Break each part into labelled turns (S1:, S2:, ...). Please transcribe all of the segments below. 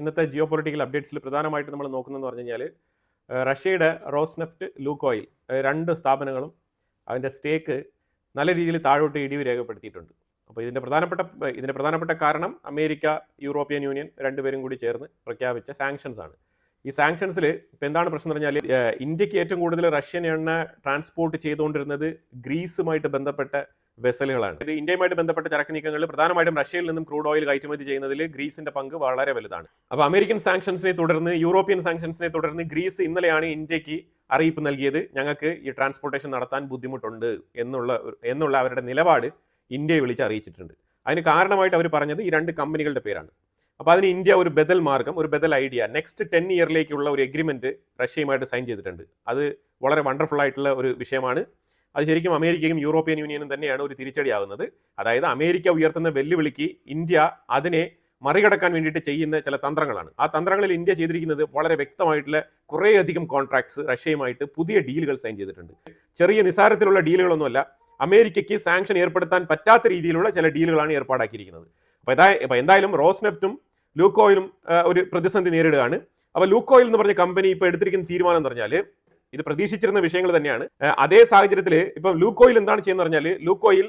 S1: ഇന്നത്തെ geo political അപ്ഡേറ്റ്സിൽ പ്രധാനമായിട്ട് നമ്മൾ നോക്കുന്നതെന്ന് പറഞ്ഞു കഴിഞ്ഞാൽ റഷ്യയുടെ റോസ്നെഫ്റ്റ് ലൂക്കോയിൽ രണ്ട് സ്ഥാപനങ്ങളും അതിൻ്റെ സ്റ്റേക്ക് നല്ല രീതിയിൽ താഴോട്ട് ഇടിവ് രേഖപ്പെടുത്തിയിട്ടുണ്ട്. അപ്പോൾ ഇതിൻ്റെ പ്രധാനപ്പെട്ട കാരണം അമേരിക്ക, യൂറോപ്യൻ യൂണിയൻ രണ്ടുപേരും കൂടി ചേർന്ന് പ്രഖ്യാപിച്ച സാങ്ഷൻസ് ആണ്. ഈ സാങ്ഷൻസിൽ ഇപ്പോൾ എന്താണ് പ്രശ്നം എന്ന് പറഞ്ഞാൽ, ഇന്ത്യക്ക് ഏറ്റവും കൂടുതൽ റഷ്യൻ എണ്ണ ട്രാൻസ്പോർട്ട് ചെയ്തുകൊണ്ടിരുന്നത് ഗ്രീസുമായിട്ട് ബന്ധപ്പെട്ട വെസലുകളാണ്. ഇത് ഇന്ത്യയുമായിട്ട് ബന്ധപ്പെട്ട ചരക്ക് നീക്കങ്ങളിൽ പ്രധാനമായിട്ടും റഷ്യയിൽ നിന്നും ക്രൂഡ് ഓയിൽ കയറ്റുമതി ചെയ്യുന്നതിൽ ഗ്രീസിന്റെ പങ്ക് വളരെ വലുതാണ്. അപ്പോൾ അമേരിക്കൻ സാങ്ഷൻസിനെ തുടർന്ന്, യൂറോപ്യൻ സാങ്ഷൻസിനെ തുടർന്ന് ഗ്രീസ് ഇന്നലെയാണ് ഇന്ത്യക്ക് അറിയിപ്പ് നൽകിയത്, ഞങ്ങൾക്ക് ഈ ട്രാൻസ്പോർട്ടേഷൻ നടത്താൻ ബുദ്ധിമുട്ടുണ്ട് എന്നുള്ള അവരുടെ നിലപാട് ഇന്ത്യയെ വിളിച്ച് അറിയിച്ചിട്ടുണ്ട്. അതിന് കാരണമായിട്ട് അവർ പറഞ്ഞത് ഈ രണ്ട് കമ്പനികളുടെ പേരാണ്. അപ്പോൾ അതിന് ഇന്ത്യ ഒരു ബദൽ മാർഗം, ഒരു ബദൽ ഐഡിയ, നെക്സ്റ്റ് 10 ഇയറിലേക്കുള്ള ഒരു എഗ്രിമെന്റ് റഷ്യയുമായിട്ട് സൈൻ ചെയ്തിട്ടുണ്ട്. അത് വളരെ വണ്ടർഫുൾ ആയിട്ടുള്ള ഒരു വിഷയമാണ്. അത് ശരിക്കും അമേരിക്കയും യൂറോപ്യൻ യൂണിയനും തന്നെയാണ് ഒരു തിരിച്ചടിയാവുന്നത്. അതായത് അമേരിക്ക ഉയർത്തുന്ന വെല്ലുവിളിക്ക് ഇന്ത്യ അതിനെ മറികടക്കാൻ വേണ്ടിയിട്ട് ചെയ്യുന്ന ചില തന്ത്രങ്ങളാണ്. ആ തന്ത്രങ്ങളിൽ ഇന്ത്യ ചെയ്തിരിക്കുന്നത് വളരെ വ്യക്തമായിട്ടുള്ള കുറേയധികം കോൺട്രാക്ട്സ് റഷ്യയുമായിട്ട് പുതിയ ഡീലുകൾ സൈൻ ചെയ്തിട്ടുണ്ട്. ചെറിയ നിസാരത്തിലുള്ള ഡീലുകളൊന്നുമല്ല, അമേരിക്കയ്ക്ക് സാങ്ഷൻ ഏർപ്പെടുത്താൻ പറ്റാത്ത രീതിയിലുള്ള ചില ഡീലുകളാണ് ഏർപ്പാടാക്കിയിരിക്കുന്നത്. അപ്പോൾ എന്തായാലും റോസ്നെഫ്റ്റും ലൂക്കോയിലും ഒരു പ്രതിസന്ധി നേരിടുകയാണ്. അപ്പോൾ ലൂക്കോയിൽ എന്ന് പറഞ്ഞ കമ്പനി ഇപ്പോൾ എടുത്തിരിക്കുന്ന തീരുമാനം എന്ന് പറഞ്ഞാൽ, ഇത് പ്രതീക്ഷിച്ചിരുന്ന വിഷയങ്ങൾ തന്നെയാണ്. അതേ സാഹചര്യത്തിൽ ഇപ്പം ലൂക്കോയിൽ എന്താണ് ചെയ്യുന്നത് പറഞ്ഞാൽ, ലൂക്കോയിൽ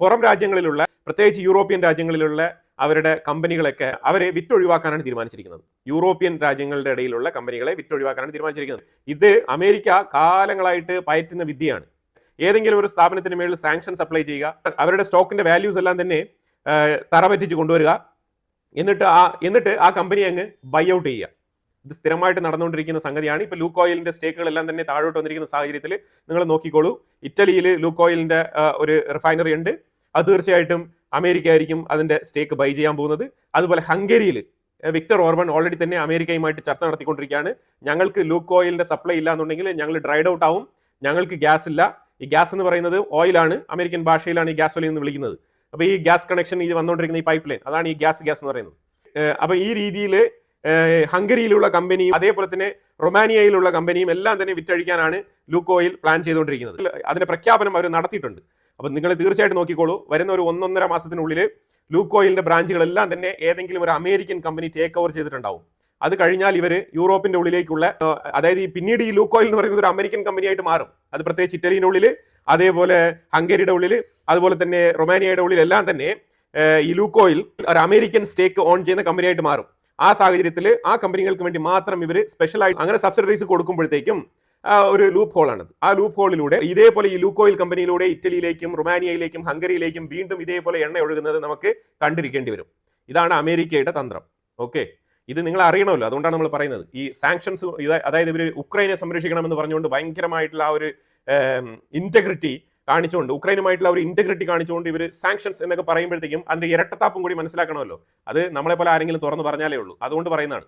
S1: പുറം രാജ്യങ്ങളിലുള്ള, പ്രത്യേകിച്ച് യൂറോപ്യൻ രാജ്യങ്ങളിലുള്ള അവരുടെ കമ്പനികളൊക്കെ അവരെ വിറ്റൊഴിവാക്കാനാണ് തീരുമാനിച്ചിരിക്കുന്നത്. യൂറോപ്യൻ രാജ്യങ്ങളുടെ ഇടയിലുള്ള കമ്പനികളെ വിറ്റൊഴിവാക്കാനാണ് തീരുമാനിച്ചിരിക്കുന്നത്. ഇത് അമേരിക്ക കാലങ്ങളായിട്ട് പയറ്റുന്ന വിദ്യയാണ്. ഏതെങ്കിലും ഒരു സ്ഥാപനത്തിന് മേളിൽ സാങ്ഷൻസ് അപ്ലൈ ചെയ്യുക, അവരുടെ സ്റ്റോക്കിന്റെ വാല്യൂസ് എല്ലാം തന്നെ തറപറ്റിച്ച് കൊണ്ടുവരിക, എന്നിട്ട് ആ കമ്പനി അങ്ങ് ബൈ ഔട്ട് ചെയ്യുക. ഇത് സ്ഥിരമായിട്ട് നടന്നുകൊണ്ടിരിക്കുന്ന സംഗതിയാണ്. ഇപ്പോൾ ലൂക്കോയിലിന്റെ സ്റ്റേക്കുകളെല്ലാം തന്നെ താഴോട്ട് വന്നിരിക്കുന്ന സാഹചര്യത്തിൽ നിങ്ങൾ നോക്കിക്കോളൂ, ഇറ്റലിയിൽ ലൂക്കോയിലിന്റെ ഒരു റിഫൈനറി ഉണ്ട്. അത് തീർച്ചയായിട്ടും അമേരിക്ക ആയിരിക്കും അതിന്റെ സ്റ്റേക്ക് ബൈ ചെയ്യാൻ പോകുന്നത്. അതുപോലെ ഹംഗേരിയിൽ വിക്ടർ ഓർബൻ ഓൾറെഡി തന്നെ അമേരിക്കയുമായിട്ട് ചർച്ച നടത്തിക്കൊണ്ടിരിക്കുകയാണ്. ഞങ്ങൾക്ക് ലൂക്കോയിലിന്റെ സപ്ലൈ ഇല്ല എന്നുണ്ടെങ്കിൽ ഞങ്ങൾ ഡ്രൈഡ് ഔട്ട് ആവും, ഞങ്ങൾക്ക് ഗ്യാസ് ഇല്ല. ഈ ഗ്യാസ് എന്ന് പറയുന്നത് ഓയിലാണ്, അമേരിക്കൻ ഭാഷയിലാണ് ഈ ഗ്യാസ് ഓയിൽ എന്ന് വിളിക്കുന്നത്. അപ്പോൾ ഈ ഗ്യാസ് കണക്ഷൻ ഇത് വന്നുകൊണ്ടിരിക്കുന്ന ഈ പൈപ്പ് ലൈൻ, അതാണ് ഈ ഗ്യാസ് എന്ന് പറയുന്നത്. അപ്പോൾ ഈ രീതിയിൽ ഹംഗറിയിലുള്ള കമ്പനിയും അതേപോലെ തന്നെ റൊമാനിയയിലുള്ള കമ്പനിയും എല്ലാം തന്നെ വിറ്റഴിക്കാനാണ് ലൂക്കോയിൽ പ്ലാൻ ചെയ്തുകൊണ്ടിരിക്കുന്നത്. അതിന്റെ പ്രഖ്യാപനം അവർ നടത്തിയിട്ടുണ്ട്. അപ്പം നിങ്ങൾ തീർച്ചയായിട്ടും നോക്കിക്കോളൂ, വരുന്ന ഒരു 1.5 മാസത്തിനുള്ളിൽ ലൂക്കോയിലിന്റെ ബ്രാഞ്ചുകളെല്ലാം തന്നെ ഏതെങ്കിലും ഒരു അമേരിക്കൻ കമ്പനി ടേക്ക് ഓവർ ചെയ്തിട്ടുണ്ടാവും. അത് കഴിഞ്ഞാൽ ഇവർ യൂറോപ്പിന്റെ ഉള്ളിലേക്കുള്ള, അതായത് പിന്നീട് ഈ ലൂക്കോയിൽ എന്ന് പറയുന്നത് ഒരു അമേരിക്കൻ കമ്പനിയായിട്ട് മാറും. അത് പ്രത്യേകിച്ച് ഇറ്റലിയുടെ ഉള്ളിൽ, അതേപോലെ ഹംഗറിയുടെ ഉള്ളിൽ, അതുപോലെ തന്നെ റൊമാനിയയുടെ ഉള്ളിൽ എല്ലാം തന്നെ ഈ ലൂക്കോയിൽ ഒരു അമേരിക്കൻ സ്റ്റേക്ക് ഓൺ ചെയ്യുന്ന കമ്പനിയായിട്ട് മാറും. ആ സാഹചര്യത്തിൽ ആ കമ്പനികൾക്ക് വേണ്ടി മാത്രം ഇവർ സ്പെഷ്യലായിട്ട് അങ്ങനെ സബ്സിഡറീസ് കൊടുക്കുമ്പോഴത്തേക്കും ഒരു ലൂപ്പ് ഹോളാണത്. ആ ലൂപ്പ് ഹോളിലൂടെ ഇതേപോലെ ഈ ലൂക്കോയിൽ കമ്പനിയിലൂടെ ഇറ്റലിയിലേക്കും റൊമാനിയയിലേക്കും ഹംഗറിയിലേക്കും വീണ്ടും ഇതേപോലെ എണ്ണ ഒഴുകുന്നത് നമുക്ക് കണ്ടിരിക്കേണ്ടി വരും. ഇതാണ് അമേരിക്കയുടെ തന്ത്രം. ഓക്കെ, ഇത് നിങ്ങൾ അറിയണമല്ലോ, അതുകൊണ്ടാണ് നമ്മൾ പറയുന്നത്. ഈ സാങ്ഷൻസ്, അതായത് ഇവർ ഉക്രൈനെ സംരക്ഷിക്കണമെന്ന് പറഞ്ഞുകൊണ്ട് ഭയങ്കരമായിട്ടുള്ള ആ ഒരു ഇന്റഗ്രിറ്റി കാണിച്ചുകൊണ്ട്, ഉക്രൈനുമായിട്ടുള്ള ഒരു ഇന്റഗ്രിറ്റി കാണിച്ചുകൊണ്ട് ഇവർ സാങ്ഷൻസ് എന്നൊക്കെ പറയുമ്പോഴത്തേക്കും അതിന്റെ ഇരട്ടത്താപ്പും കൂടി മനസ്സിലാക്കണമല്ലോ. അത് നമ്മളെ പോലെ ആരെങ്കിലും തുറന്ന് പറഞ്ഞാലേ ഉള്ളൂ, അതുകൊണ്ട് പറയുന്നതാണ്.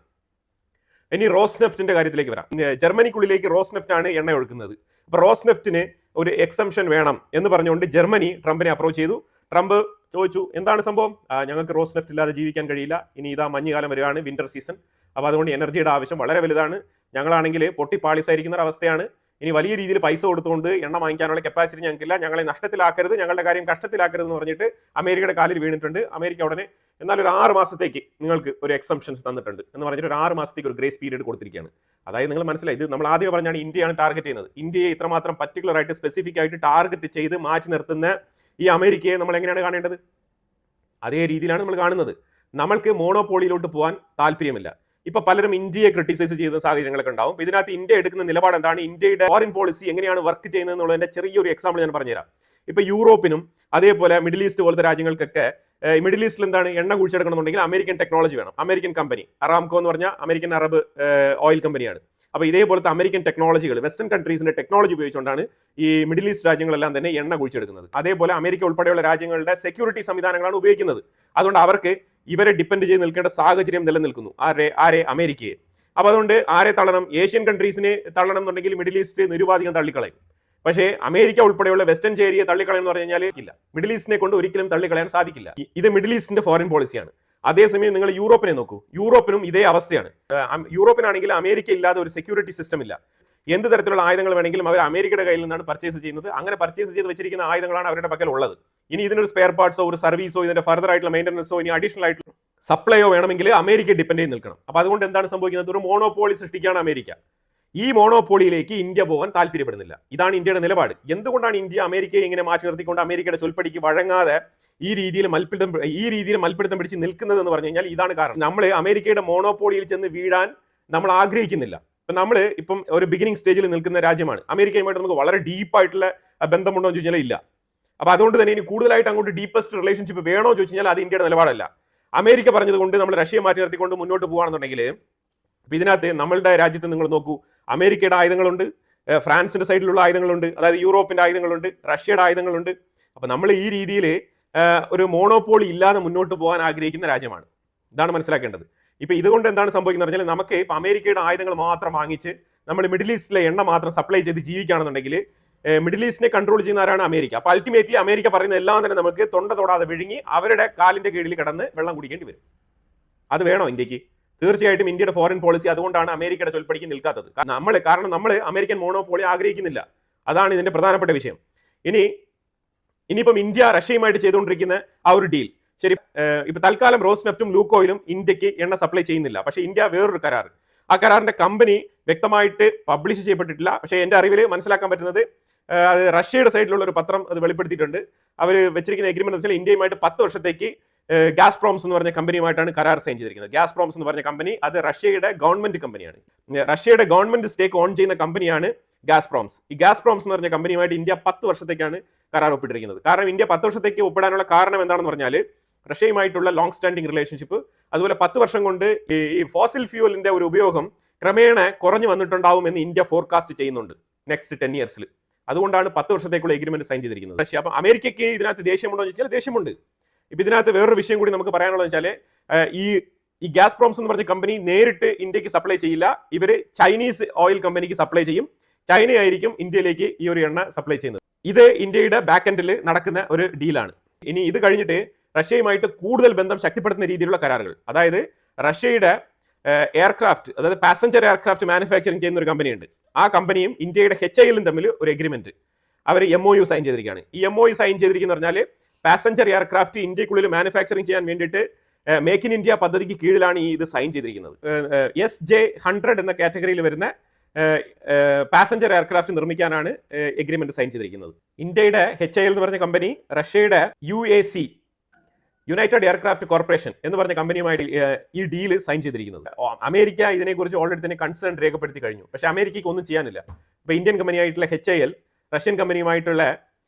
S1: ഇനി റോസ്നെഫ്റ്റിന്റെ കാര്യത്തിലേക്ക് വരാം. ജർമ്മനിക്കുള്ളിലേക്ക് റോസ്നെഫ്റ്റ് ആണ് എണ്ണ ഒഴുക്കുന്നത്. അപ്പോൾ റോസ്നെഫ്റ്റിന് ഒരു എക്സംഷൻ വേണം എന്ന് പറഞ്ഞുകൊണ്ട് ജർമ്മനി ട്രംപിനെ അപ്രോച്ച് ചെയ്തു. ട്രംപ് ചോദിച്ചു, എന്താണ് സംഭവം, ഞങ്ങൾക്ക് റോസ്നെഫ്റ്റ് ഇല്ലാതെ ജീവിക്കാൻ കഴിയില്ല, ഇനി ഇതാ മഞ്ഞുകാലം വരികയാണ്, വിന്റർ സീസൺ, അപ്പോൾ അതുകൊണ്ട് എനർജിയുടെ ആവശ്യം വളരെ വലുതാണ്, ഞങ്ങളാണെങ്കിൽ പൊട്ടിപ്പാളിസായിരിക്കുന്ന അവസ്ഥയാണ്, ഇനി വലിയ രീതിയിൽ പൈസ കൊടുത്തുകൊണ്ട് എണ്ണ വാങ്ങിക്കാനുള്ള കപ്പാസിറ്റി ഞങ്ങൾക്കില്ല, ഞങ്ങളെ നഷ്ടത്തിലാക്കരുത്, ഞങ്ങളുടെ കാര്യം കഷ്ടത്തിലാക്കരുത് എന്ന് പറഞ്ഞിട്ട് അമേരിക്കയുടെ കാലിൽ വീണിട്ടുണ്ട്. അമേരിക്ക ഉടനെ എന്നാൽ ഒരു 6 മാസത്തേക്ക് നിങ്ങൾക്ക് ഒരു എക്സംഷൻസ് തന്നിട്ടുണ്ട് എന്ന് പറഞ്ഞിട്ട് ഒരു 6 മാസത്തേക്ക് ഒരു ഗ്രേസ് പീരീഡ് കൊടുത്തിരിക്കുകയാണ്. അതായത് നിങ്ങൾ മനസ്സിലായി, ഇത് നമ്മൾ ആദ്യം പറഞ്ഞാണ് ഇന്ത്യയാണ് ടാർഗറ്റ് ചെയ്യുന്നത്. ഇന്ത്യയെ ഇത്രമാത്രം പർട്ടിക്കുലർ ആയിട്ട് സ്പെസിഫിക് ആയിട്ട് ടാർഗറ്റ് ചെയ്ത് മാറ്റി നിർത്തുന്ന ഈ അമേരിക്കയെ നമ്മൾ എങ്ങനെയാണ് കാണേണ്ടത്? അതേ രീതിയിലാണ് നമ്മൾ കാണുന്നത്. നമ്മൾക്ക് മോണോപോളിയിലോട്ട് പോകാൻ താല്പര്യമില്ല. ഇപ്പൊ പലരും ഇന്ത്യയെ ക്രിട്ടിസൈസ് ചെയ്യുന്ന സാഹചര്യങ്ങളൊക്കെ ഉണ്ടാവും. ഇതിനകത്ത് ഇന്ത്യ എടുക്കുന്ന നിലപാട് എന്താണ്, ഇന്ത്യയുടെ ഫോറിൻ പോളിസി എങ്ങനെയാണ് വർക്ക് ചെയ്യുന്നത് എന്നുള്ളതിന്റെ ചെറിയൊരു എക്സാമ്പിൾ ഞാൻ പറഞ്ഞുതരാം. ഇപ്പൊ യൂറോപ്പിനും അതേപോലെ മിഡിൽ ഈസ്റ്റ് പോലത്തെ രാജ്യങ്ങൾക്കൊക്കെ, മിഡിൽ ഈസ്റ്റിൽ എന്താണ്, എണ്ണ കുഴിച്ചെടുക്കണമെന്നുണ്ടെങ്കിൽ അമേരിക്കൻ ടെക്നോളജി വേണം. അമേരിക്കൻ കമ്പനി അറാംകോ എന്ന് പറഞ്ഞാൽ അമേരിക്കൻ അറബ് ഓയിൽ കമ്പനിയാണ്. അപ്പോൾ ഇതേപോലത്തെ അമേരിക്കൻ ടെക്നോളജികൾ, വെസ്റ്റേൺ കൺട്രീസിന്റെ ടെക്നോളജി ഉപയോഗിച്ചുകൊണ്ടാണ് ഈ മിഡിൽ ഈസ്റ്റ് രാജ്യങ്ങളെല്ലാം തന്നെ എണ്ണ കുഴിച്ചെടുക്കുന്നത്. അതേപോലെ അമേരിക്ക ഉൾപ്പെടെയുള്ള രാജ്യങ്ങളുടെ സെക്യൂരിറ്റി സംവിധാനങ്ങളാണ് ഉപയോഗിക്കുന്നത്. അതുകൊണ്ട് അവർക്ക് ഇവരെ ഡിപ്പെൻഡ് ചെയ്ത് നിൽക്കേണ്ട സാഹചര്യം നിലനിൽക്കുന്നു. ആരെ? അമേരിക്കയെ. അപ്പോൾ അതുകൊണ്ട് ആരെ തള്ളണം? ഏഷ്യൻ കൺട്രീസിനെ തള്ളണം എന്നുണ്ടെങ്കിൽ മിഡിൽ ഈസ്റ്റ് നിരുപാധികം തള്ളിക്കളയും. പക്ഷേ അമേരിക്ക ഉൾപ്പെടെയുള്ള വെസ്റ്റേൺ ഏരിയ തള്ളിക്കളയം എന്ന് പറഞ്ഞു കഴിഞ്ഞാൽ ഇല്ല, മിഡിൽ ഈസ്റ്റിനെ കൊണ്ട് ഒരിക്കലും തള്ളിക്കളയാൻ സാധിക്കില്ല. ഇത് മിഡിൽ ഈസ്റ്റിന്റെ ഫോറിൻ പോളിസിയാണ്. അതേസമയം നിങ്ങൾ യൂറോപ്പിനെ നോക്കൂ, യൂറോപ്പിനും ഇതേ അവസ്ഥയാണ്. യൂറോപ്പിനാണെങ്കിൽ അമേരിക്ക ഇല്ലാതെ ഒരു സെക്യൂരിറ്റി സിസ്റ്റം ഇല്ല. എന്ത് തരത്തിലുള്ള ആയുധങ്ങൾ വേണമെങ്കിലും അവർ അമേരിക്കയുടെ കയ്യിൽ നിന്നാണ് പർച്ചേസ് ചെയ്യുന്നത്. അങ്ങനെ പർച്ചേസ് ചെയ്ത് വെച്ചിരിക്കുന്ന ആയുധങ്ങളാണ് അവരുടെ പക്കൽ ഉള്ളത്. ഇനി ഇതിനൊരു സ്പെയർ പാർട്സോ ഒരു സർവീസോ ഇതിന്റെ ഫർദർ ആയിട്ടുള്ള മെയിൻ്റനൻസോ ഇനി അഡീഷണൽ ആയിട്ടുള്ള സപ്ലൈയോ വേണമെങ്കിൽ അമേരിക്ക ഡിപ്പെൻഡ് ചെയ്ത് നിൽക്കണം. അപ്പോൾ അതുകൊണ്ട് എന്താണ് സംഭവിക്കുന്നത്? ഒരു മോണോപോളി സൃഷ്ടിക്കുകയാണ് അമേരിക്ക. ഈ മോണോപോളിയിലേക്ക് ഇന്ത്യ പോകാൻ താല്പര്യപ്പെടുന്നില്ല. ഇതാണ് ഇന്ത്യയുടെ നിലപാട്. എന്തുകൊണ്ടാണ് ഇന്ത്യ അമേരിക്കയെ ഇങ്ങനെ മാറ്റി നിർത്തിക്കൊണ്ട് അമേരിക്കയുടെ ചൊൽപ്പടിക്ക് വഴങ്ങാതെ ഈ രീതിയിൽ മൽപ്പിടുത്തം പിടിച്ച് നിൽക്കുന്നത് എന്ന് പറഞ്ഞു കഴിഞ്ഞാൽ ഇതാണ് കാരണം. നമ്മൾ അമേരിക്കയുടെ മോണോപോളിയിൽ ചെന്ന് വീഴാൻ നമ്മൾ ആഗ്രഹിക്കുന്നില്ല. നമ്മൾ ഇപ്പം ഒരു ബിഗിനിങ് സ്റ്റേജിൽ നിൽക്കുന്ന രാജ്യമാണ്. അമേരിക്കയുമായിട്ട് നമുക്ക് വളരെ ഡീപ്പായിട്ടുള്ള ബന്ധമുണ്ടോ എന്ന് ചോദിച്ചാൽ ഇല്ല. അപ്പോൾ അതുകൊണ്ട് തന്നെ ഇനി കൂടുതലായിട്ട് അങ്ങോട്ട് ഡീപ്പസ്റ്റ് റിലേഷൻഷിപ്പ് വേണോ ചോദിച്ചു കഴിഞ്ഞാൽ അത് ഇന്ത്യയുടെ നിലപാടല്ല. അമേരിക്ക പറഞ്ഞത് കൊണ്ട് നമ്മൾ റഷ്യയെ മാറ്റി നിർത്തിക്കൊണ്ട് മുന്നോട്ട് പോകുകയാണെന്നുണ്ടെങ്കിൽ ഇതിനകത്ത് നമ്മളുടെ രാജ്യത്ത് നിങ്ങൾ നോക്കൂ, അമേരിക്കയുടെ ആയുധങ്ങളുണ്ട്, ഫ്രാൻസിന്റെ സൈഡിലുള്ള ആയുധങ്ങളുണ്ട്, അതായത് യൂറോപ്പിന്റെ ആയുധങ്ങളുണ്ട്, റഷ്യയുടെ ആയുധങ്ങളുണ്ട്. അപ്പൊ നമ്മൾ ഈ രീതിയിൽ ഒരു മോണോപോളി ഇല്ലാതെ മുന്നോട്ട് പോകാൻ ആഗ്രഹിക്കുന്ന രാജ്യമാണ്. ഇതാണ് മനസ്സിലാക്കേണ്ടത്. ഇപ്പൊ ഇതുകൊണ്ട് എന്താണ് സംഭവിക്കുന്നത് പറഞ്ഞാൽ നമുക്ക് ഇപ്പൊ അമേരിക്കയുടെ ആയുധങ്ങൾ മാത്രം വാങ്ങിച്ച് നമ്മൾ മിഡിൽ ഈസ്റ്റിലെ എണ്ണ മാത്രം സപ്ലൈ ചെയ്ത് ജീവിക്കുകയാണെന്നുണ്ടെങ്കിൽ മിഡിൽ ഈസ്റ്റിനെ കൺട്രോൾ ചെയ്യുന്ന ആരാണ്? അമേരിക്ക. അപ്പൊ അൾട്ടിമേറ്റ്ലി അമേരിക്ക പറയുന്ന എല്ലാം തന്നെ നമുക്ക് തൊണ്ട തൊടാതെ വിഴുങ്ങി അവരുടെ കാലിന്റെ കീഴിൽ കിടന്ന് വെള്ളം കുടിക്കേണ്ടി വരും. അത് വേണോ ഇന്ത്യക്ക്? തീർച്ചയായിട്ടും ഇന്ത്യയുടെ ഫോറിൻ പോളിസി അതുകൊണ്ടാണ് അമേരിക്കയുടെ ചൊൽപ്പടിക്ക് നിൽക്കാത്തത്. കാരണം നമ്മൾ അമേരിക്കൻ മോണോപോളി ആഗ്രഹിക്കുന്നില്ല. അതാണ് ഇതിന്റെ പ്രധാനപ്പെട്ട വിഷയം. ഇനിയിപ്പം ഇന്ത്യ റഷ്യയുമായിട്ട് ചെയ്തുകൊണ്ടിരിക്കുന്ന ആ ഒരു ഡീൽ ശരി, ഇപ്പൊ തൽക്കാലം റോസ്നെഫ്റ്റും ലൂക്കോയിലും ഇന്ത്യക്ക് എണ്ണ സപ്ലൈ ചെയ്യുന്നില്ല. പക്ഷേ ഇന്ത്യ വേറൊരു കരാർ, ആ കരാറിന്റെ കമ്പനി വ്യക്തമായിട്ട് പബ്ലിഷ് ചെയ്യപ്പെട്ടിട്ടില്ല. പക്ഷേ എന്റെ അറിവിൽ മനസ്സിലാക്കാൻ പറ്റുന്നത് അത് റഷ്യയുടെ സൈഡിലുള്ള ഒരു പത്രം അത് വെളിപ്പെടുത്തിയിട്ടുണ്ട്. അവർ വെച്ചിരിക്കുന്ന എഗ്രിമെന്റ് വെച്ചാൽ ഇന്ത്യയുമായിട്ട് 10 വർഷത്തേക്ക് ഗാസ്പ്രോംസ് എന്ന് പറഞ്ഞ കമ്പനിയുമായിട്ടാണ് കരാർ സൈൻ ചെയ്തിരിക്കുന്നത്. ഗാസ്പ്രോംസ് എന്ന് പറഞ്ഞ കമ്പനി അത് റഷ്യയുടെ ഗവൺമെന്റ് കമ്പനിയാണ്. റഷ്യയുടെ ഗവൺമെന്റ് സ്റ്റേക്ക് ഓൺ ചെയ്യുന്ന കമ്പനിയാണ് ഗാസ്പ്രോംസ്. ഈ ഗാസ്പ്രോംസ് എന്ന് പറഞ്ഞ കമ്പനിയുമായിട്ട് ഇന്ത്യ 10 വർഷത്തേക്കാണ് കരാർ ഒപ്പിട്ടിരിക്കുന്നത്. കാരണം ഇന്ത്യ 10 വർഷത്തേക്ക് ഒപ്പിടാനുള്ള കാരണം എന്താണെന്ന് പറഞ്ഞാൽ റഷ്യയുമായിട്ടുള്ള ലോങ് സ്റ്റാൻഡിംഗ് റിലേഷൻഷിപ്പ്, അതുപോലെ 10 വർഷം കൊണ്ട് ഈ ഫോസിൽ ഫ്യൂവലിന്റെ ഒരു ഉപയോഗം ക്രമേണ കുറഞ്ഞു വന്നിട്ടുണ്ടാവും എന്ന് ഇന്ത്യ ഫോർകാസ്റ്റ് ചെയ്യുന്നുണ്ട് നെക്സ്റ്റ് 10 ഇയേഴ്സിൽ. അതുകൊണ്ടാണ് 10 വർഷത്തേക്കുള്ള എഗ്രിമെന്റ് സൈൻ ചെയ്തിരിക്കുന്നത് റഷ്യ. അപ്പം അമേരിക്കയ്ക്ക് ഇതിനകത്ത് ദേഷ്യമുണ്ടോ എന്ന് ചോദിച്ചാൽ ദേഷ്യമുണ്ട്. ഇപ്പൊ ഇതിനകത്ത് വേറൊരു വിഷയം കൂടി നമുക്ക് പറയാനുള്ളത് വെച്ചാൽ ഈ ഗാസ്പ്രോംസ് എന്ന് പറഞ്ഞ കമ്പനി നേരിട്ട് ഇന്ത്യക്ക് സപ്ലൈ ചെയ്യില്ല. ഇവര് ചൈനീസ് ഓയിൽ കമ്പനിക്ക് സപ്ലൈ ചെയ്യും. ചൈനയായിരിക്കും ഇന്ത്യയിലേക്ക് ഈ ഒരു എണ്ണ സപ്ലൈ ചെയ്യുന്നത്. ഇത് ഇന്ത്യയുടെ ബാക്ക് എൻഡിൽ നടക്കുന്ന ഒരു ഡീലാണ്. ഇനി ഇത് കഴിഞ്ഞിട്ട് റഷ്യയുമായിട്ട് കൂടുതൽ ബന്ധം ശക്തിപ്പെടുത്തുന്ന രീതിയിലുള്ള കരാറുകൾ, അതായത് റഷ്യയുടെ എയർക്രാഫ്റ്റ്, അതായത് പാസഞ്ചർ എയർക്രാഫ്റ്റ് മാനുഫാക്ചറിങ് ചെയ്യുന്ന ഒരു കമ്പനിയുണ്ട്. ആ കമ്പനിയും ഇന്ത്യയുടെ HAL തമ്മിൽ ഒരു എഗ്രിമെന്റ് അവർ MOU സൈൻ ചെയ്തിരിക്കുകയാണ്. ഈ MOU സൈൻ ചെയ്തിരിക്കുന്ന പറഞ്ഞാൽ പാസഞ്ചർ എയർക്രാഫ്റ്റ് ഇന്ത്യക്കുള്ളിൽ മാനുഫാക്ചറിങ് ചെയ്യാൻ വേണ്ടിയിട്ട് മേക്ക് ഇൻ ഇന്ത്യ പദ്ധതിക്ക് കീഴിലാണ് ഈ ഇത് സൈൻ ചെയ്തിരിക്കുന്നത്. SJ100 എന്ന കാറ്റഗറിയിൽ വരുന്ന പാസഞ്ചർ എയർക്രാഫ്റ്റ് നിർമ്മിക്കാനാണ് എഗ്രിമെന്റ് സൈൻ ചെയ്തിരിക്കുന്നത്. ഇന്ത്യയുടെ HAL എന്ന് പറഞ്ഞ കമ്പനി റഷ്യയുടെ UAC, യുണൈറ്റഡ് എയർക്രാഫ്റ്റ് കോർപ്പറേഷൻ എന്ന് പറഞ്ഞ കമ്പനിയുമായിട്ട് ഈ ഡീല് സൈൻ ചെയ്തിരിക്കുന്നത്. അമേരിക്ക ഇതിനെക്കുറിച്ച് ഓൾറെഡി തന്നെ കൺസേൺ രേഖപ്പെടുത്തി കഴിഞ്ഞു. പക്ഷേ അമേരിക്കയ്ക്ക് ഒന്നും ചെയ്യാനില്ല. ഇപ്പൊ ഇന്ത്യൻ കമ്പനിയായിട്ടുള്ള HAL റഷ്യൻ കമ്പനിയുമായിട്ടുള്ള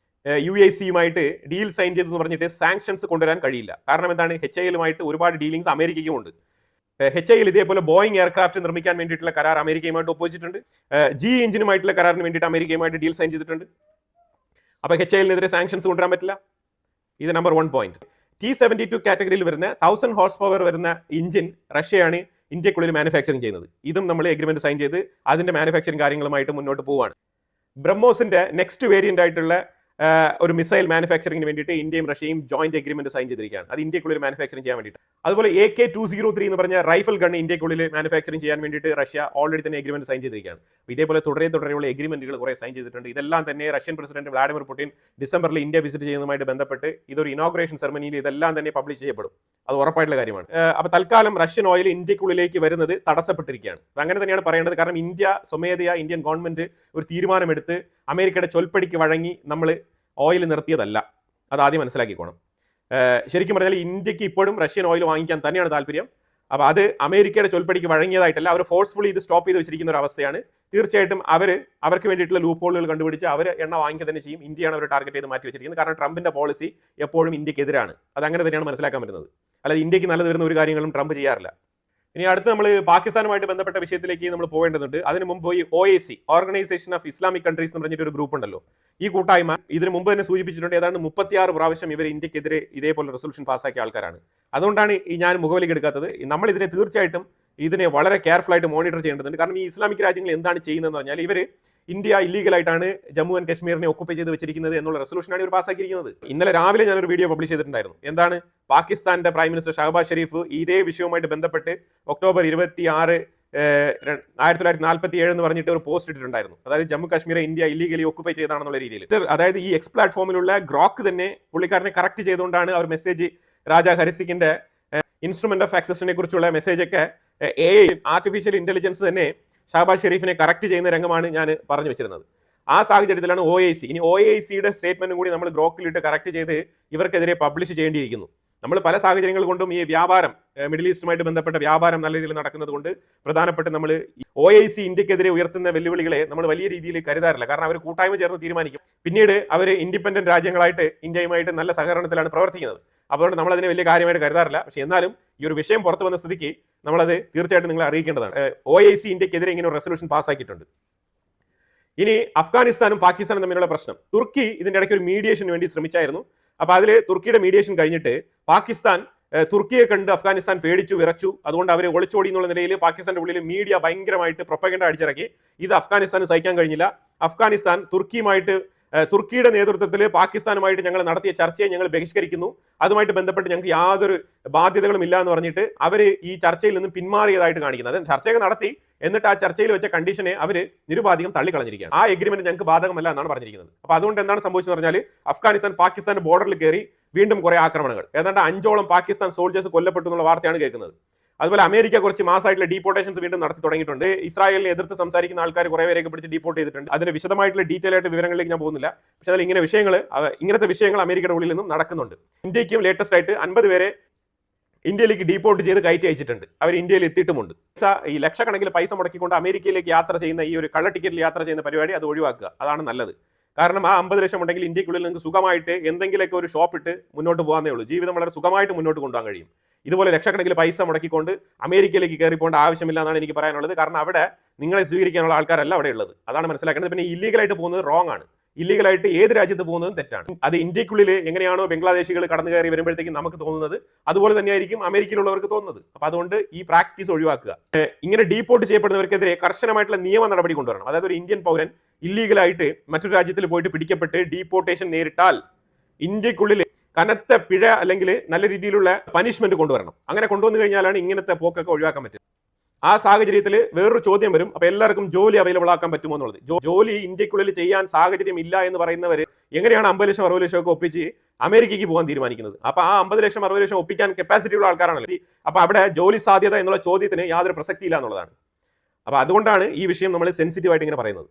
S1: UAC-യുമായിട്ട് ഡീൽ സൈൻ ചെയ്തെന്ന് പറഞ്ഞിട്ട് സാങ്ഷൻസ് കൊണ്ടുവരാൻ കഴിയില്ല. കാരണം എന്താണ്? HAL-യുമായിട്ട് ഒരുപാട് ഡീലിങ്സ് അമേരിക്കയ്ക്കും ഉണ്ട്. HAL ഇതേപോലെ ബോയിങ് എയർക്രാഫ്റ്റ് നിർമ്മിക്കാൻ വേണ്ടിയിട്ടുള്ള കരാർ അമേരിക്കയുമായിട്ട് ഒപ്പുവെച്ചിട്ടുണ്ട്. GE എഞ്ചിനുമായിട്ടുള്ള കരാറിന് വേണ്ടിയിട്ട് അമേരിക്കയുമായിട്ട് ഡീൽ സൈൻ ചെയ്തിട്ടുണ്ട്. അപ്പൊ HAL-നെതിരെ സാങ്ഷൻസ് കൊണ്ടുവരാൻ പറ്റില്ല. ഇത് നമ്പർ 1 പോയിന്റ്. T-72 കാറ്റഗറിയിൽ വരുന്ന 1000 ഹോഴ്സ് പവർ വരുന്ന എഞ്ചിൻ റഷ്യയാണ് ഇന്ത്യക്കുള്ളിൽ മാനുഫാക്ചറിങ് ചെയ്യുന്നത്. ഇതും നമ്മൾ എഗ്രിമെന്റ് സൈൻ ചെയ്ത് അതിന്റെ മാനുഫാക്ചറിങ് കാര്യങ്ങളുമായിട്ട് മുന്നോട്ട് പോവുകയാണ്. ബ്രഹ്മോസിന്റെ നെക്സ്റ്റ് വേരിയന്റ് ആയിട്ടുള്ള ഒരു മിസൈൽ മാനുഫാക്ചറിംഗിന് വേണ്ടിയിട്ട് ഇന്ത്യയും റഷ്യയും ജോയിന്റ് എഗ്രിമെന്റ് സൈൻ ചെയ്തിരിക്കുകയാണ്. അത് ഇന്ത്യക്കുള്ളിൽ മാനുഫാക്ചറിംഗ് ചെയ്യാൻ വേണ്ടിയിട്ട്. അതുപോലെ AK-203 എന്ന് പറഞ്ഞ റൈഫിൾ ഗൺ ഇന്ത്യക്കുള്ളിൽ മാനുഫാക്ചറിംഗ് ചെയ്യാൻ വേണ്ടിയിട്ട് റഷ്യ ഓൾറെഡി തന്നെ എഗ്രിമെന്റ് സൈൻ ചെയ്തിരിക്കുകയാണ്. ഇതേപോലെ തുടരെയുള്ള എഗ്രിമെന്റുകൾ കുറെ സൈൻ ചെയ്തിട്ടുണ്ട്. ഇതെല്ലാം തന്നെ റഷ്യൻ പ്രസിഡന്റ് വ്ളാഡിമിർ പുടിൻ ഡിസംബറിൽ ഇന്ത്യ വിസിറ്റ് ചെയ്യുന്നതുമായിട്ട് ബന്ധപ്പെട്ട് ഇതൊരു ഇനോഗ്രേഷൻ സെറമണിയിൽ ഇതെല്ലാം തന്നെ പബ്ലിഷ് ചെയ്യപ്പെടും. അത് ഉറപ്പായിട്ടുള്ള കാര്യമാണ്. അപ്പോൾ തൽക്കാലം റഷ്യൻ ഓയിൽ ഇന്ത്യക്കുള്ളിലേക്ക് വരുന്നത് തടസ്സപ്പെട്ടിരിക്കുകയാണ്. അങ്ങനെ തന്നെയാണ് പറയേണ്ടത്. കാരണം ഇന്ത്യ സ്വമേധയാ ഇന്ത്യൻ ഗവൺമെന്റ് ഒരു തീരുമാനമെടുത്ത് അമേരിക്കയുടെ ചൊൽപ്പടിക്ക് വഴങ്ങി നമ്മൾ ഓയിൽ നിർത്തിയതല്ല. അത് ആദ്യം മനസ്സിലാക്കിക്കോണം. ശരിക്കും പറഞ്ഞാൽ ഇന്ത്യക്ക് ഇപ്പോഴും റഷ്യൻ ഓയിൽ വാങ്ങിക്കാൻ തന്നെയാണ് താല്പര്യം. അപ്പോൾ അത് അമേരിക്കയുടെ ചൊൽപ്പടിക്ക് വഴങ്ങിയതായിട്ടല്ല, അവർ ഫോഴ്സ്ഫുള്ളി ഇത് സ്റ്റോപ്പ് ചെയ്ത് വെച്ചിരിക്കുന്ന ഒരു അവസ്ഥയാണ്. തീർച്ചയായിട്ടും അവർക്ക് വേണ്ടിയിട്ടുള്ള ലൂപ്പ് ഹോളുകൾ കണ്ടുപിടിച്ച് അവർ എണ്ണ വാങ്ങിക്കുക തന്നെ ചെയ്യും. ഇന്ത്യയാണ് അവർ ടാർഗറ്റ് ചെയ്ത് മാറ്റി വെച്ചിരിക്കുന്നത്. കാരണം ട്രംപിന്റെ പോളിസി എപ്പോഴും ഇന്ത്യക്കെതിരാണ്. അത് അങ്ങനെ തന്നെയാണ് മനസ്സിലാക്കാൻ പറ്റുന്നത്. അല്ലാതെ ഇന്ത്യക്ക് നല്ലത് വരുന്ന ഒരു കാര്യങ്ങളും ട്രംപ് ചെയ്യാറില്ല. ഇനി അടുത്ത് നമ്മൾ പാകിസ്ഥാനുമായിട്ട് ബന്ധപ്പെട്ട വിഷയത്തിലേക്ക് നമ്മൾ പോകേണ്ടതുണ്ട്. അതിന് മുമ്പ് ഈ OIC, organisation of Islamic countries എന്ന് പറഞ്ഞിട്ട് ഒരു ഗ്രൂപ്പ് ഉണ്ടല്ലോ. ഈ കൂട്ടായ്മ ഇതിന് മുമ്പ് തന്നെ സൂചിപ്പിച്ചിട്ടുണ്ട്. ഏതാണ്ട് 36 പ്രാവശ്യം ഇവർ ഇന്ത്യക്കെതിരെ ഇതേപോലെ റെസൊല്യൂഷൻ പാസ്സാക്കിയ ആൾക്കാരാണ്. അതുകൊണ്ടാണ് ഈ ഞാൻ മുഖവിലേക്ക് എടുക്കാത്തത്. നമ്മൾ ഇതിനെ തീർച്ചയായിട്ടും ഇതിനെ വളരെ കെയർഫുൾ ആയിട്ട് മോണിറ്റർ ചെയ്യേണ്ടതുണ്ട്. കാരണം ഈ ഇസ്ലാമിക് രാജ്യങ്ങൾ എന്താണ് ചെയ്യുന്നതെന്ന് പറഞ്ഞാൽ ഇവർ ഇന്ത്യ ഇല്ലീഗലായിട്ടാണ് ജമ്മു ആൻഡ് കശ്മീരിനെ ഒക്കുപ്പൈ ചെയ്ത് വെച്ചിരിക്കുന്നത് എന്നുള്ള റെസൊല്യൂഷനാണ് ഇവർ പാസ്സാക്കിയിരിക്കുന്നത്. ഇന്നലെ രാവിലെ ഞാനൊരു വീഡിയോ പബ്ലിഷ് ചെയ്തിട്ടുണ്ടായിരുന്നു. എന്താണ്? പാകിസ്ഥാന്റെ പ്രൈം മിനിസ്റ്റർ ഷഹബാസ് ഷെരീഫ് ഇതേ വിഷയവുമായിട്ട് ബന്ധപ്പെട്ട് ഒക്ടോബർ 26, 1947 എന്ന് പറഞ്ഞിട്ട് ഒരു പോസ്റ്റ് ഇട്ടിട്ടുണ്ടായിരുന്നു. അതായത് ജമ്മു കാശ്മീരെ ഇന്ത്യ ഇല്ലീഗലി ഒക്കുപ്പൈ ചെയ്താണെന്നുള്ള രീതിയിൽ. അതായത് ഈ എക്സ് പ്ലാറ്റ്ഫോമിലുള്ള ഗ്രോക്ക് തന്നെ പുള്ളിക്കാരനെ കറക്റ്റ് ചെയ്തുകൊണ്ടാണ് അവർ മെസ്സേജ് രാജാ ഹരിസിക്കിന്റെ ഇൻസ്ട്രുമെന്റ് ഓഫ് ആക്സസിനെ കുറിച്ചുള്ള മെസ്സേജൊക്കെ ആർട്ടിഫിഷ്യൽ ഇന്റലിജൻസ് തന്നെ ഷഹബാസ് ഷെരീഫിനെ കറക്റ്റ് ചെയ്യുന്ന രംഗമാണ് ഞാൻ പറഞ്ഞു വെച്ചിരുന്നത്. ആ സാഹചര്യത്തിലാണ് OIC ഇനി OICയുടെ സ്റ്റേറ്റ്മെന്റും കൂടി നമ്മൾ ഗ്രോക്കിലിട്ട് കറക്റ്റ് ചെയ്ത് ഇവർക്കെതിരെ പബ്ലിഷ് ചെയ്യേണ്ടിയിരിക്കുന്നു. നമ്മൾ പല സാഹചര്യങ്ങൾ കൊണ്ടും ഈ വ്യാപാരം മിഡിൽ ഈസ്റ്റുമായിട്ട് ബന്ധപ്പെട്ട വ്യാപാരം നല്ല രീതിയിൽ നടക്കുന്നത് കൊണ്ട് പ്രധാനപ്പെട്ട് നമ്മൾ OIC ഇന്ത്യക്കെതിരെ ഉയർത്തുന്ന വെല്ലുവിളികളെ നമ്മൾ വലിയ രീതിയിൽ കരുതാറില്ല. കാരണം അവർ കൂട്ടായ്മ ചേർന്ന് തീരുമാനിക്കും. പിന്നീട് അവർ ഇൻഡിപെൻഡന്റ് രാജ്യങ്ങളായിട്ട് ഇന്ത്യയുമായിട്ട് നല്ല സഹകരണത്തിലാണ് പ്രവർത്തിക്കുന്നത്. അതുകൊണ്ട് നമ്മൾ അതിനെ വലിയ കാര്യമായിട്ട് കരുതാറില്ല. പക്ഷെ എന്നാലും ഈ ഒരു വിഷയം പുറത്തു വന്ന സ്ഥിതിക്ക് നമ്മളത് തീർച്ചയായിട്ടും നിങ്ങളെ അറിയിക്കേണ്ടതാണ്. OIC ഇന്ത്യക്കെതിരെ ഇങ്ങനെ ഒരു റെസൊല്യൂഷൻ പാസ്സാക്കിയിട്ടുണ്ട്. ഇനി അഫ്ഗാനിസ്ഥാനും പാകിസ്ഥാനും തമ്മിലുള്ള പ്രശ്നം, തുർക്കി ഇതിന്റെ ഇടയ്ക്ക് ഒരു മീഡിയേഷന് വേണ്ടി ശ്രമിച്ചായിരുന്നു. അപ്പൊ അതിൽ തുർക്കിയുടെ മീഡിയേഷൻ കഴിഞ്ഞിട്ട് പാകിസ്ഥാൻ തുർക്കിയെ കണ്ട് അഫ്ഗാനിസ്ഥാൻ പേടിച്ചു വിറച്ചു. അതുകൊണ്ട് അവർ ഒളിച്ചോടി എന്നുള്ള നിലയിൽ പാകിസ്ഥാന്റെ ഉള്ളിൽ മീഡിയ ഭയങ്കരമായിട്ട് പ്രൊപ്പഗൻഡ അടിച്ചിറക്കി. ഇത് അഫ്ഗാനിസ്ഥാന് സഹിക്കാൻ കഴിഞ്ഞില്ല. അഫ്ഗാനിസ്ഥാൻ തുർക്കിയുടെ നേതൃത്വത്തിൽ പാകിസ്ഥാനുമായിട്ട് ഞങ്ങൾ നടത്തിയ ചർച്ചയെ ഞങ്ങൾ ബഹിഷ്കരിക്കുന്നു, അതുമായിട്ട് ബന്ധപ്പെട്ട് ഞങ്ങൾക്ക് യാതൊരു ബാധ്യതകളും ഇല്ല എന്ന് പറഞ്ഞിട്ട് അവർ ഈ ചർച്ചയിൽ നിന്ന് പിന്മാറിയതായിട്ട് കാണിക്കുന്നത്. അത് ചർച്ചയൊക്കെ നടത്തി, എന്നിട്ട് ആ ചർച്ചയിൽ വെച്ച കണ്ടീഷനെ അവർ നിരുപാധികം തള്ളിക്കളഞ്ഞിരിക്കുകയാണ്. ആ എഗ്രിമെന്റ് ഞങ്ങൾക്ക് ബാധകമല്ല എന്നാണ് പറഞ്ഞിരിക്കുന്നത്. അപ്പൊ അതുകൊണ്ട് എന്താണ് സംഭവിച്ചെന്ന് പറഞ്ഞാൽ അഫ്ഗാനിസ്ഥാൻ പാകിസ്ഥാന്റെ ബോർഡറിൽ കയറി വീണ്ടും കുറെ ആക്രമണങ്ങൾ, ഏതാണ്ട് 5ഓളം പാകിസ്ഥാൻ സോൾജേഴ്സ് കൊല്ലപ്പെട്ടു എന്നുള്ള വാർത്തയാണ് കേൾക്കുന്നത്. അതുപോലെ അമേരിക്ക കുറച്ച് മാസമായിട്ടുള്ള ഡീപ്പോർട്ടേഷൻസ് വീണ്ടും നടത്തി തുടങ്ങിയിട്ടുണ്ട്. ഇസ്രായേലിനെ എതിർത്ത് സംസാരിക്കുന്ന ആൾക്കാർ കുറെ പേരെയൊക്കെ പിടിച്ച് ഡീപ്പോർട്ട് ചെയ്തിട്ടുണ്ട്. അതിന്റെ വിശദമായിട്ടുള്ള ഡീറ്റെയിൽ ആയിട്ട് വിവരങ്ങളിലേക്ക് ഞാൻ പോകുന്നില്ല. പക്ഷേ അതിൽ ഇങ്ങനത്തെ വിഷയങ്ങൾ അമേരിക്കയുടെ ഉള്ളിൽ നിന്നും നടക്കുന്നുണ്ട്. ഇന്ത്യക്കും ലേറ്റസ്റ്റ് ആയിട്ട് 50 പേരെ ഇന്ത്യയിലേക്ക് ഡീപ്പോർട്ട് ചെയ്ത് കയറ്റി അയച്ചിട്ടുണ്ട്. അവർ ഇന്ത്യയിൽ എത്തിയിട്ടുമുണ്ട്. ഈ ലക്ഷക്കണക്കിന് പൈസ മുടക്കിക്കൊണ്ട് അമേരിക്കയിലേക്ക് യാത്ര ചെയ്യുന്ന ഈ ഒരു കള്ള ടിക്കറ്റിൽ യാത്ര ചെയ്യുന്ന പരിപാടി അത് ഒഴിവാക്കുക, അതാണ് നല്ലത്. കാരണം ആ 50 ലക്ഷം ഉണ്ടെങ്കിൽ ഇന്ത്യക്കുള്ളിൽ നിങ്ങൾക്ക് സുഖമായിട്ട് എന്തെങ്കിലുമൊക്കെ ഒരു ഷോപ്പ് ഇട്ട് മുന്നോട്ട് പോകാനേ ഉള്ളൂ. ജീവിതം വളരെ സുഖമായിട്ട് മുന്നോട്ട് കൊണ്ടുപോകാൻ കഴിയും. ഇതുപോലെ ലക്ഷക്കണക്കിന് പൈസ മുടക്കിക്കൊണ്ട് അമേരിക്കയിലേക്ക് കയറി പോകേണ്ട ആവശ്യമില്ല എന്നാണ് എനിക്ക് പറയാനുള്ളത്. കാരണം അവിടെ നിങ്ങളെ സ്വീകരിക്കാനുള്ള ആൾക്കാരല്ല അവിടെ ഉള്ളത്, അതാണ് മനസ്സിലാക്കേണ്ടത്. പിന്നെ ഇല്ലീഗലായിട്ട് പോകുന്നത് റോങ് ആണ്. ഇല്ലീഗലായിട്ട് ഏത് രാജ്യത്ത് പോകുന്നതും തെറ്റാണ്. അത് ഇന്ത്യക്കുള്ളിൽ എങ്ങനെയാണോ ബംഗ്ലാദേശികൾ കടന്നു കയറി വരുമ്പോഴത്തേക്കും നമുക്ക് തോന്നുന്നത് അതുപോലെ തന്നെയായിരിക്കും അമേരിക്കയിലുള്ളവർക്ക് തോന്നുന്നത്. അപ്പൊ അതുകൊണ്ട് ഈ പ്രാക്ടീസ് ഒഴിവാക്കുക. ഇങ്ങനെ ഡീപ്പോർട്ട് ചെയ്യപ്പെടുന്നവർക്കെതിരെ കർശനമായിട്ടുള്ള നിയമ നടപടി കൊണ്ടുവരണം. അതായത് ഒരു ഇന്ത്യൻ പൗരൻ ഇല്ലീഗലായിട്ട് മറ്റൊരു രാജ്യത്തിൽ പോയിട്ട് പിടിക്കപ്പെട്ട് ഡീപ്പോർട്ടേഷൻ നേരിട്ടാൽ ഇന്ത്യക്കുള്ളിൽ കനത്ത പിഴ അല്ലെങ്കിൽ നല്ല രീതിയിലുള്ള പനിഷ്മെന്റ് കൊണ്ടുവരണം. അങ്ങനെ കൊണ്ടുവന്നു കഴിഞ്ഞാലാണ് ഇങ്ങനത്തെ പോക്കൊക്കെ ഒഴിവാക്കാൻ പറ്റും. ആ സാഹചര്യത്തിൽ വേറൊരു ചോദ്യം വരും, അപ്പൊ എല്ലാവർക്കും ജോലി അവൈലബിൾ ആക്കാൻ പറ്റുമോ എന്നുള്ളത്. ജോലി ഇന്ത്യക്കുള്ളിൽ ചെയ്യാൻ സാഹചര്യം ഇല്ല എന്ന് പറയുന്നവർ എങ്ങനെയാണ് 50 ലക്ഷം 60 ലക്ഷം ഒക്കെ ഒപ്പിച്ച് അമേരിക്കയ്ക്ക് പോകാൻ തീരുമാനിക്കുന്നത്? അപ്പൊ ആ 50 ലക്ഷം 60 ലക്ഷം ഒപ്പിക്കാൻ കപ്പാസിറ്റി ഉള്ള ആൾക്കാരാണല്ലോ. അപ്പൊ അവിടെ ജോലി സാധ്യത എന്നുള്ള ചോദ്യത്തിന് യാതൊരു പ്രസക്തി ഇല്ല എന്നുള്ളതാണ്. അപ്പൊ അതുകൊണ്ടാണ് ഈ വിഷയം നമ്മൾ സെൻസിറ്റീവ് ആയിട്ട് ഇങ്ങനെ പറയുന്നത്.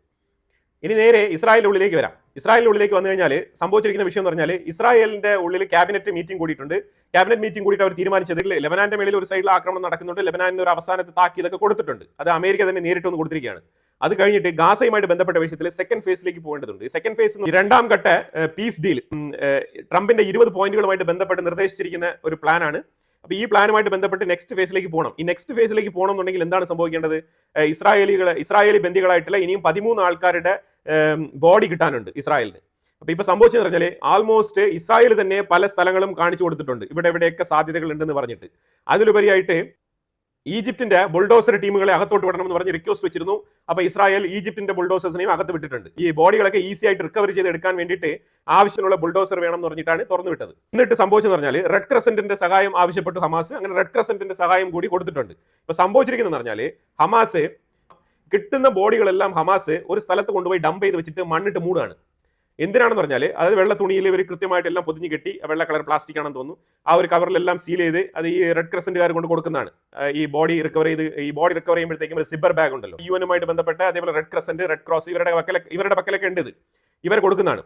S1: ഇനി നേരെ ഇസ്രായേലിന്റെ ഉള്ളിലേക്ക് വരാം. ഇസ്രായേലിന്റെ ഉള്ളിലേക്ക് വന്നു കഴിഞ്ഞാൽ സംഭവിച്ചിരിക്കുന്ന വിഷയം എന്ന് പറഞ്ഞാൽ ഇസ്രായേലിന്റെ ഉള്ളിൽ ക്യാബിനറ്റ് മീറ്റിംഗ് കൂടിയിട്ടുണ്ട്. ക്യാബിനറ്റ് മീറ്റിംഗ് കൂടിയിട്ട് അവർ തീരുമാനിച്ചത് ലെബനാന്റെ മേളിൽ ഒരു സൈഡിൽ ആക്രമണം നടക്കുന്നുണ്ട്, ലെബനാനിന് ഒരു അവസാനത്തെ താക്കീതൊക്കെ കൊടുത്തിട്ടുണ്ട്. അത് അമേരിക്ക തന്നെ നേരിട്ടൊന്ന് കൊടുത്തിരിക്കുകയാണ്. അത് കഴിഞ്ഞിട്ട് ഗാസയുമായിട്ട് ബന്ധപ്പെട്ട വിഷയത്തിൽ സെക്കൻഡ് ഫേസിലേക്ക് പോകേണ്ടതുണ്ട്. സെക്കൻഡ് ഫേസ് രണ്ടാം ഘട്ട പീസ് ഡീൽ ട്രംപിന്റെ 20 പോയിന്റുകളുമായിട്ട് ബന്ധപ്പെട്ട് നിർദ്ദേശിച്ചിരിക്കുന്ന ഒരു പ്ലാനാണ്. അപ്പൊ ഈ പ്ലാനുമായിട്ട് ബന്ധപ്പെട്ട് നെക്സ്റ്റ് ഫേസിലേക്ക് പോകണം. ഈ നെക്സ്റ്റ് ഫേസിലേക്ക് പോകണം എന്നുണ്ടെങ്കിൽ എന്താണ് സംഭവിക്കേണ്ടത്? ഇസ്രായേലി ബന്ദികളായിട്ടുള്ള ഇനിയും 13 ആൾക്കാരുടെ ബോഡി കിട്ടാനുണ്ട് ഇസ്രായേലിന്. അപ്പൊ ഇപ്പൊ സംഭവിച്ചെന്ന് പറഞ്ഞാൽ ആൾമോസ്റ്റ് ഇസ്രായേൽ തന്നെ പല സ്ഥലങ്ങളും കാണിച്ചു കൊടുത്തിട്ടുണ്ട്, ഇവിടെയൊക്കെ സാധ്യതകൾ ഉണ്ടെന്ന് പറഞ്ഞിട്ട്. അതിലുപരിയായിട്ട് ഈജിപ്തിന്റെ ബുൾഡോസർ ടീമുകളെ അകത്തോട്ട് വിടണമെന്ന് പറഞ്ഞ് റിക്വസ്റ്റ് വെച്ചിരുന്നു. അപ്പൊ ഇസ്രായേൽ ഈജിപ്തിന്റെ ബുൾഡോസേഴ്സിനെയും അകത്ത് വിട്ടിട്ടുണ്ട്. ഈ ബോഡികളൊക്കെ ഈസി ആയിട്ട് റിക്കവർ ചെയ്ത് എടുക്കാൻ വേണ്ടിയിട്ട് ആവശ്യമുള്ള ബുൾഡോസർ വേണം എന്ന് പറഞ്ഞിട്ടാണ് തുറന്നു വിട്ടത്. എന്നിട്ട് സംഭവിച്ചെന്ന് പറഞ്ഞാൽ റെഡ് ക്രസന്റിന്റെ സഹായം ആവശ്യപ്പെട്ടു ഹമാസ്. അങ്ങനെ റെഡ് ക്രസന്റിന്റെ സഹായം കൂടി കൊടുത്തിട്ടുണ്ട്. ഇപ്പൊ സംഭവിച്ചിരിക്കുന്നത് പറഞ്ഞാൽ ഹമാസ് കിട്ടുന്ന ബോഡികളെല്ലാം ഹമാസ് ഒരു സ്ഥലത്ത് കൊണ്ടുപോയി ഡംപ് ചെയ്ത് വെച്ചിട്ട് മണ്ണിട്ട് മൂടാണ്. എന്തിനാണെന്ന് പറഞ്ഞാൽ അതായത് വെള്ള തുണിയിൽ ഇവർ കൃത്യമായിട്ട് എല്ലാം പൊതിഞ്ഞ് കെട്ടി, വെള്ള കളർ പ്ലാസ്റ്റിക് ആണെന്ന് തോന്നുന്നു, ആ ഒരു കവറിലെല്ലാം സീൽ ചെയ്ത് അത് ഈ റെഡ് ക്രസന്റുകാർ കൊണ്ട് കൊടുക്കുന്നതാണ്. ഈ ബോഡി റിക്കവർ ചെയ്യുമ്പോഴത്തേക്കും ഒരു സിബർ ബാഗ് ഉണ്ടല്ലോ, UN ബന്ധപ്പെട്ട് അതേപോലെ റെഡ് ക്രസന്റ്, റെഡ് ക്രോസ് ഇവരുടെ പക്കലൊക്കെ ഉണ്ട്, ഇവർ കൊടുക്കുന്നതാണ്.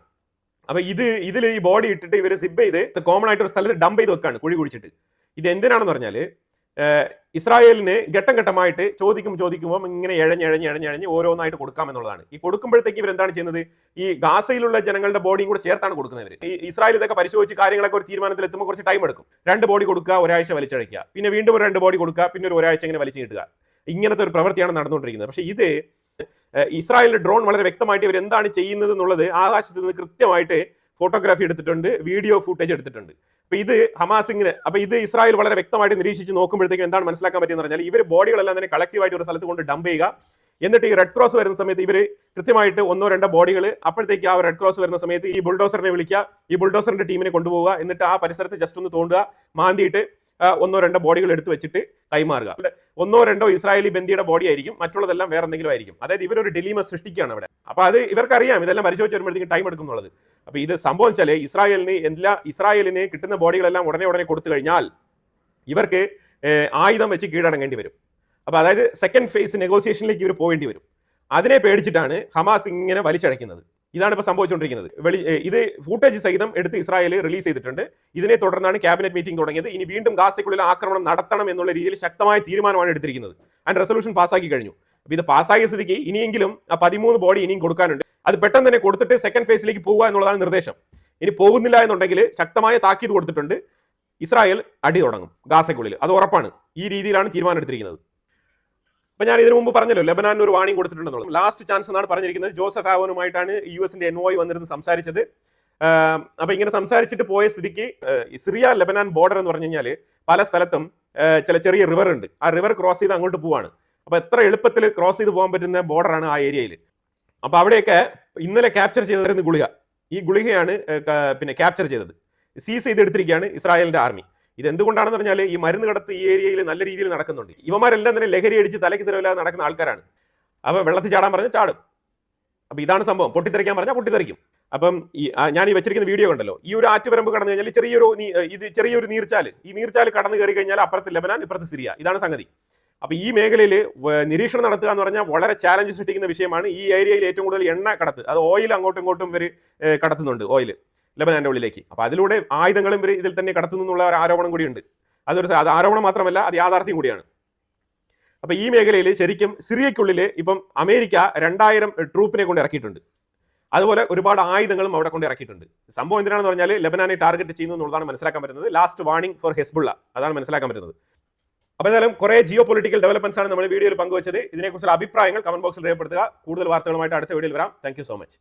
S1: അപ്പൊ ഇതിൽ ഈ ബോഡി ഇട്ടിട്ട് ഇവർ സിബ് ചെയ്ത് കോമൺ ആയിട്ട് ഒരു സ്ഥലത്ത് ഡംപ് ചെയ്ത് വെക്കാണ്, കുഴി കുഴിച്ചിട്ട്. ഇത് എന്തിനാണെന്ന് പറഞ്ഞാൽ ഇസ്രായേലിന് ഘട്ടം ഘട്ടമായിട്ട് ചോദിക്കുമ്പോൾ ഇങ്ങനെ എഴഞ്ഞ് ഓരോന്നായിട്ട് കൊടുക്കാമെന്നുള്ളതാണ്. ഈ കൊടുക്കുമ്പോഴത്തേക്ക് ഇവർ എന്താണ് ചെയ്യുന്നത്? ഈ ഗാസയിലുള്ള ജനങ്ങളുടെ ബോഡിയും കൂടെ ചേർത്താണ് കൊടുക്കുന്നത്. ഈ ഇസ്രായേൽ ഇതൊക്കെ പരിശോധിച്ച് കാര്യങ്ങളൊക്കെ ഒരു തീരുമാനത്തിൽ എത്തുമ്പോൾ കുറച്ച് ടൈം എടുക്കും. 2 ബോഡി കൊടുക്കുക, ഒരാഴ്ച വലിച്ചഴിക്കുക, പിന്നെ വീണ്ടും 2 ബോഡി കൊടുക്കുക, പിന്നെ ഒരാഴ്ച ഇങ്ങനെ വലിച്ചു കിട്ടുക. ഇങ്ങനത്തെ ഒരു പ്രവൃത്തിയാണ് നടന്നുകൊണ്ടിരിക്കുന്നത്. പക്ഷേ ഇത് ഇസ്രായേലിന്റെ ഡ്രോൺ വളരെ വ്യക്തമായിട്ട് ഇവർ എന്താണ് ചെയ്യുന്നത് എന്നുള്ളത് ആകാശത്ത് നിന്ന് കൃത്യമായിട്ട് ഫോട്ടോഗ്രാഫി എടുത്തിട്ടുണ്ട്, വീഡിയോ ഫുട്ടേജ് എടുത്തിട്ടുണ്ട്. അപ്പൊ ഇത് ഇസ്രായേൽ വളരെ വ്യക്തമായിട്ട് നിരീക്ഷിച്ച് നോക്കുമ്പോഴത്തേക്കും എന്താണ് മനസ്സിലാക്കാൻ പറ്റിയെന്ന് പറഞ്ഞാൽ ഇവർ ബോഡികളെല്ലാം തന്നെ കളക്റ്റീവായിട്ട് ഒരു സ്ഥലത്ത് കൊണ്ട് ഡംപ് ചെയ്യുക. എന്നിട്ട് ഈ റെഡ് ക്രോസ് വരുന്ന സമയത്ത് ഇവർ കൃത്യമായിട്ട് 1-2 ബോഡികൾ അപ്പോഴത്തേക്ക് ആ റെഡ് ക്രോസ് വരുന്ന സമയത്ത് ഈ ബുൾഡോസറിനെ വിളിക്കുക, ഈ ബുൾഡോസറിന്റെ ടീമിനെ കൊണ്ടുപോവുക, എന്നിട്ട് ആ പരിസരത്ത് ജസ്റ്റ് ഒന്ന് തോണ്ടുക, മാന്തിയിട്ട് 1-2 ബോഡികൾ എടുത്ത് വെച്ചിട്ട് കൈമാറുക. 1-2 ഇസ്രായേലി ബന്ദിയുടെ ബോഡി ആയിരിക്കും, മറ്റുള്ളതെല്ലാം വേറെ എന്തെങ്കിലും ആയിരിക്കും. അതായത് ഇവരൊരു ഡിലീമ സൃഷ്ടിക്കുകയാണ് അവിടെ. അപ്പൊ അത് ഇവർക്കറിയാം ഇതെല്ലാം പരിശോധിച്ച് വരുമ്പോഴത്തേക്കും ടൈം എടുക്കും എന്നുള്ളത്. അപ്പൊ ഇത് സംഭവിച്ചാല് ഇസ്രായേലിന് കിട്ടുന്ന ബോഡികളെല്ലാം ഉടനെ കൊടുത്തു കഴിഞ്ഞാൽ ഇവർക്ക് ആയുധം വെച്ച് കീഴടങ്ങേണ്ടി വരും. അപ്പോൾ അതായത് സെക്കൻഡ് ഫേസ് നെഗോസിയേഷനിലേക്ക് ഇവർ പോകേണ്ടി വരും. അതിനെ പേടിച്ചിട്ടാണ് ഹമാസ് ഇങ്ങനെ വലിച്ചടയ്ക്കുന്നത്. ഇതാണ് ഇപ്പോൾ സംഭവിച്ചുകൊണ്ടിരിക്കുന്നത്. ഇത് ഫൂട്ടേജ് സഹിതം എടുത്ത് ഇസ്രായേൽ റിലീസ് ചെയ്തിട്ടുണ്ട്. ഇതിനെ തുടർന്നാണ് ക്യാബിനറ്റ് മീറ്റിംഗ് തുടങ്ങിയത്. ഇനി വീണ്ടും ഗാസയ്ക്കുള്ളിൽ ആക്രമണം നടത്തണം എന്നുള്ള രീതിയിൽ ശക്തമായ തീരുമാനമാണ് എടുത്തിരിക്കുന്നത്. ആൻഡ് റെസൊല്യൂഷൻ പാസ്സാക്കി കഴിഞ്ഞു. അപ്പോൾ ഇത് പാസ്സായ സ്ഥിതിക്ക് ഇനിയെങ്കിലും ആ 13 ബോഡി ഇനിയും കൊടുക്കാനുണ്ട്. അത് പെട്ടെന്ന് തന്നെ കൊടുത്തിട്ട് സെക്കൻഡ് ഫേസിലേക്ക് പോകുക എന്നുള്ളതാണ് നിർദ്ദേശം. ഇനി പോകുന്നില്ല എന്നുണ്ടെങ്കിൽ ശക്തമായ താക്കീത് കൊടുത്തിട്ടുണ്ട്. ഇസ്രായേൽ അടി തുടങ്ങും ഗാസയ്ക്കുള്ളിൽ, അത് ഉറപ്പാണ്. ഈ രീതിയിലാണ് തീരുമാനം എടുത്തിരിക്കുന്നത്. അപ്പോൾ ഞാൻ ഇതിനു മുമ്പ് പറഞ്ഞല്ലോ ലെബനാനിന് ഒരു വാണിംഗ് കൊടുത്തിട്ടുണ്ടെന്നുള്ളത്. ലാസ്റ്റ് ചാൻസ് എന്നാണ് പറഞ്ഞിരിക്കുന്നത്. ജോസഫ് ആവനുമായിട്ടാണ് യുഎസിന്റെ എൻവോയ് വന്നിരുന്ന് സംസാരിച്ചത്. അപ്പോൾ ഇങ്ങനെ സംസാരിച്ചിട്ട് പോയ സ്ഥിതിക്ക് സിറിയ ലെബനാൻ ബോർഡർ എന്ന് പറഞ്ഞു കഴിഞ്ഞാൽ പല സ്ഥലത്തും ചെറിയ റിവർ ഉണ്ട്. ആ റിവർ ക്രോസ് ചെയ്ത് അങ്ങോട്ട് പോവാണ്. അപ്പോൾ എത്ര എളുപ്പത്തിൽ ക്രോസ് ചെയ്ത് പോകാൻ പറ്റുന്ന ബോർഡറാണ് ആ ഏരിയയിൽ. അപ്പോൾ അവിടെയൊക്കെ ഇന്നലെ ക്യാപ്ചർ ചെയ്തിരുന്ന ഗുളിക, ഈ ഗുളികയാണ് പിന്നെ ക്യാപ്ചർ ചെയ്തത്, സീസ് ചെയ്തെടുത്തിരിക്കുകയാണ് ഇസ്രായേലിന്റെ ആർമി. ഇത് എന്തുകൊണ്ടാണെന്ന് പറഞ്ഞാൽ ഈ മരുന്ന് കടത്ത് ഈ ഏരിയയിൽ നല്ല രീതിയിൽ നടക്കുന്നുണ്ട്. ഇവന്മാരെല്ലാം തന്നെ ലഹരി അടിച്ച് തലയ്ക്ക് സ്ഥിരമില്ലാതെ നടക്കുന്ന ആൾക്കാരാണ്. അപ്പോൾ വെള്ളത്തിൽ ചാടാൻ പറഞ്ഞാൽ ചാടും. അപ്പോൾ ഇതാണ് സംഭവം. പൊട്ടിത്തെറിക്കാൻ പറഞ്ഞാൽ പൊട്ടിത്തെറിക്കും. അപ്പം ഞാൻ ഈ വെച്ചിരിക്കുന്ന വീഡിയോ കണ്ടല്ലോ, ഈ ഒരു ആറ്റുവരമ്പ് കടന്നു കഴിഞ്ഞാൽ ചെറിയൊരു നീർച്ചാൽ, ഈ നീർച്ചാൽ കടന്നു കയറി കഴിഞ്ഞാൽ അപ്പുറത്ത് ലെബനാൻ, ഇപ്പുറത്ത് സിറിയ. ഇതാണ് സംഗതി. അപ്പോൾ ഈ മേഖലയിൽ നിരീക്ഷണം നടത്തുക എന്ന് പറഞ്ഞാൽ വളരെ ചാലഞ്ച് സൃഷ്ടിക്കുന്ന വിഷയമാണ്. ഈ ഏരിയയിൽ ഏറ്റവും കൂടുതൽ എണ്ണ കടത്ത്, അത് ഓയിൽ അങ്ങോട്ടും ഇങ്ങോട്ടും ഇവർ കടത്തുന്നുണ്ട്, ഓയിൽ ലെബനാന്റെ ഉള്ളിലേക്ക്. അപ്പോൾ അതിലൂടെ ആയുധങ്ങളും ഇവർ ഇതിൽ തന്നെ കടത്തുന്നു എന്നുള്ള ഒരു ആരോപണം കൂടിയുണ്ട്. അത് ആരോപണം മാത്രമല്ല, അത് യാഥാർത്ഥ്യം കൂടിയാണ്. അപ്പോൾ ഈ മേഖലയിൽ ശരിക്കും സിറിയയ്ക്കുള്ളിൽ ഇപ്പം അമേരിക്ക 2000 ട്രൂപ്പിനെ കൊണ്ട് ഇറക്കിയിട്ടുണ്ട്. അതുപോലെ ഒരുപാട് ആയുധങ്ങളും അവിടെ കൊണ്ട് ഇറക്കിയിട്ടുണ്ട്. സംഭവം എന്തിനാണെന്ന് പറഞ്ഞാൽ ലെബനാനെ ടാർഗറ്റ് ചെയ്യുന്നു എന്നുള്ളതാണ് മനസ്സിലാക്കാൻ പറ്റുന്നത്. ലാസ്റ്റ് വാർണിംഗ് ഫോർ ഹെസ്ബുള്ള, അതാണ് മനസ്സിലാക്കാൻ പറ്റുന്നത്. അപ്പോൾ എന്തായാലും കുറേ ജിയോ പൊളിറ്റിക്കൽ ഡെവലപ്മെന്റ്സ് ആണ് നമ്മൾ വീഡിയോയിൽ പങ്കുവച്ചത്. ഇതിനെക്കുറിച്ചുള്ള അഭിപ്രായങ്ങൾ കമന്റ് ബോക്സിൽ രേഖപ്പെടുത്തുക. കൂടുതൽ വാർത്തകളുമായിട്ട് അടുത്ത വീഡിയോയിൽ വരാം. Thank you so much.